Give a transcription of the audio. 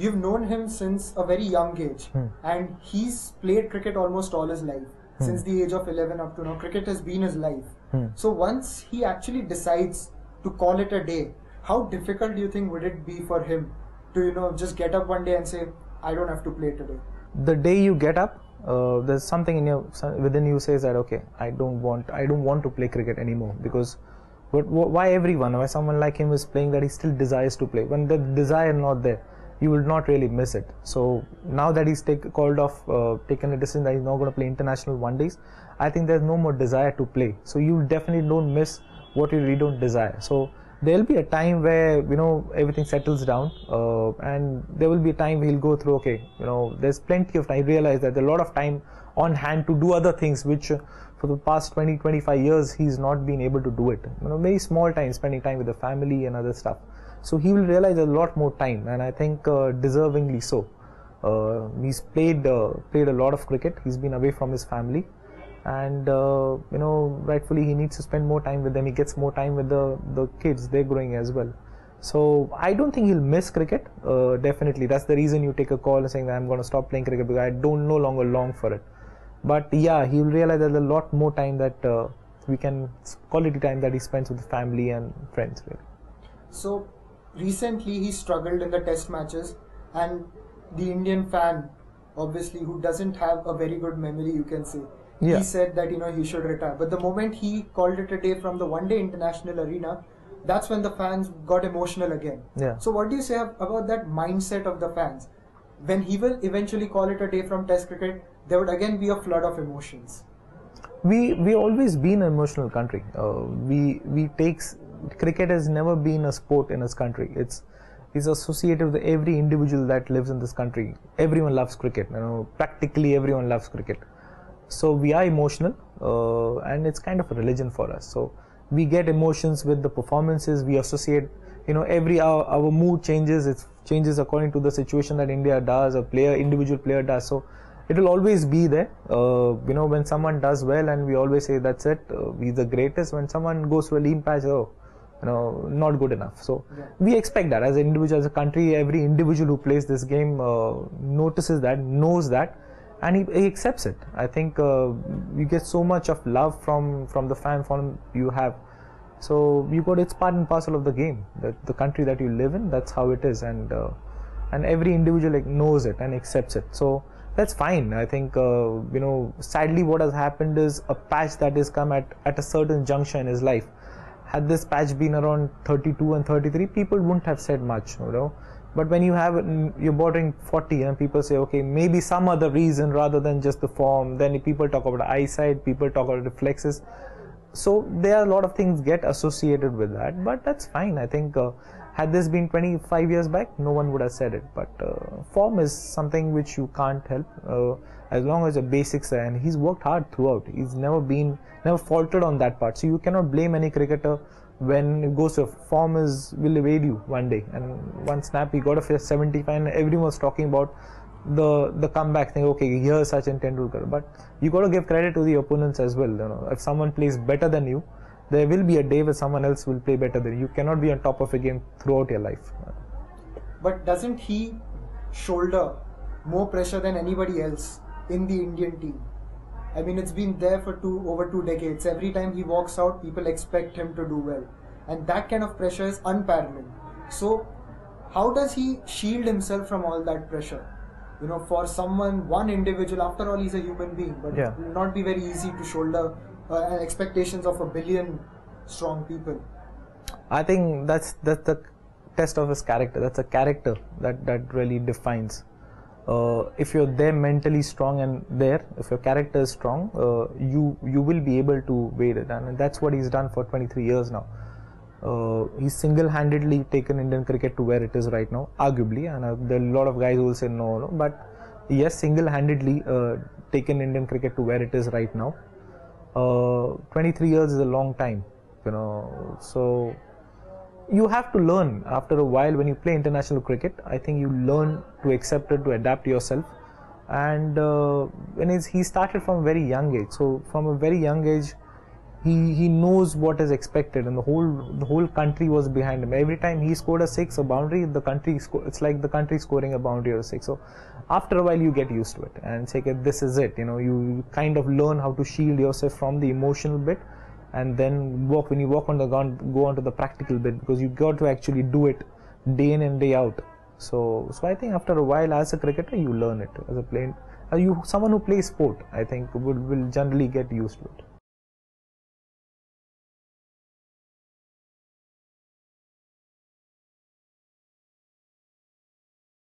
you've known him since a very young age, and he's played cricket almost all his life. Since the age of 11 up to now, cricket has been his life. So once he actually decides to call it a day, how difficult do you think would it be for him to, just get up one day and say, I don't have to play today? The day you get up, there's something within you says that, okay, I don't want to play cricket anymore, because why everyone, why someone like him is playing, that he still desires to play. When the desire not there, you will not really miss it. So now that he's taken a decision that he's not going to play international one days, I think there's no more desire to play. So you definitely don't miss what you really don't desire. So there'll be a time where everything settles down, and there will be a time he'll go through, okay, there's plenty of time. I realize that there's a lot of time on hand to do other things, which for the past 20-25 years he's not been able to do it. Very small time, spending time with the family and other stuff. So he will realize a lot more time, and I think deservingly so. He's played a lot of cricket. He's been away from his family, and rightfully he needs to spend more time with them. He gets more time with the kids. They're growing as well. So I don't think he'll miss cricket. Definitely, that's the reason you take a call and saying that I'm going to stop playing cricket, because I don't no longer long for it. But yeah, he'll realize there's a lot more time that quality time that he spends with the family and friends. Really. So recently he struggled in the test matches, and the Indian fan, obviously, who doesn't have a very good memory, you can say, he said that he should retire. But the moment he called it a day from the one-day international arena, that's when the fans got emotional again. So what do you say about that mindset of the fans? When he will eventually call it a day from test cricket, there would again be a flood of emotions. We always been an emotional country. Cricket has never been a sport in this country. It's associated with every individual that lives in this country. Everyone loves cricket. Practically everyone loves cricket. So we are emotional, and it's kind of a religion for us. So we get emotions with the performances. We associate, our mood changes. It changes according to the situation that India does, individual player does. So it will always be there. When someone does well, and we always say that's it, we're the greatest. When someone goes to a lean patch, not good enough. So we expect that as an individual, as a country, every individual who plays this game notices that, knows that, and he accepts it. I think you get so much of love from the fan following you have. So it's part and parcel of the game. The country that you live in, that's how it is, and every individual knows it and accepts it. So that's fine. I think sadly what has happened is a patch that has come at a certain juncture in his life. Had this patch been around 32 and 33, people wouldn't have said much, But when you're bordering 40 and people say, okay, maybe some other reason rather than just the form, then people talk about eyesight, people talk about reflexes. So there are a lot of things get associated with that, but that's fine. I think had this been 25 years back, no one would have said it. But form is something which you can't help, as long as the basics are, and he's worked hard throughout. He's never faltered on that part. So you cannot blame any cricketer when it goes to form will evade you one day. And one snap he got a 75, and everyone was talking about the comeback thing. Okay, here's Sachin Tendulkar, but you got to give credit to the opponents as well. If someone plays better than you, there will be a day where someone else will play better than you. You cannot be on top of a game throughout your life. But doesn't he shoulder more pressure than anybody else in the Indian team? I mean, it's been there for over 2 decades. Every time he walks out, people expect him to do well, and that kind of pressure is unparalleled. So how does he shield himself from all that pressure? For one individual, after all, he's a human being, but it will not be very easy to shoulder expectations of 1 billion strong people. I think that's the test of his character. That's a character that really defines. If you're there mentally strong and if your character is strong, you will be able to wade it, and that's what he's done for 23 years now. He's single-handedly taken Indian cricket to where it is right now, arguably, and there are a lot of guys who will say no, but yes, single-handedly taken Indian cricket to where it is right now. 23 years is a long time, so you have to learn after a while. When you play international cricket, I think you learn to accept it, to adapt yourself. And he started from a very young age, so from a very young age he knows what is expected, and the whole country was behind him. Every time he scored a six, a boundary, the country it's like the country scoring a boundary or a six. So after a while you get used to it and say, okay, this is it. You kind of learn how to shield yourself from the emotional bit, and then when you walk on the ground, go on to the practical bit, because you got to actually do it day in and day out. So I think after a while, as a cricketer, you learn it. As a player, someone who plays sport, I think will generally get used to it.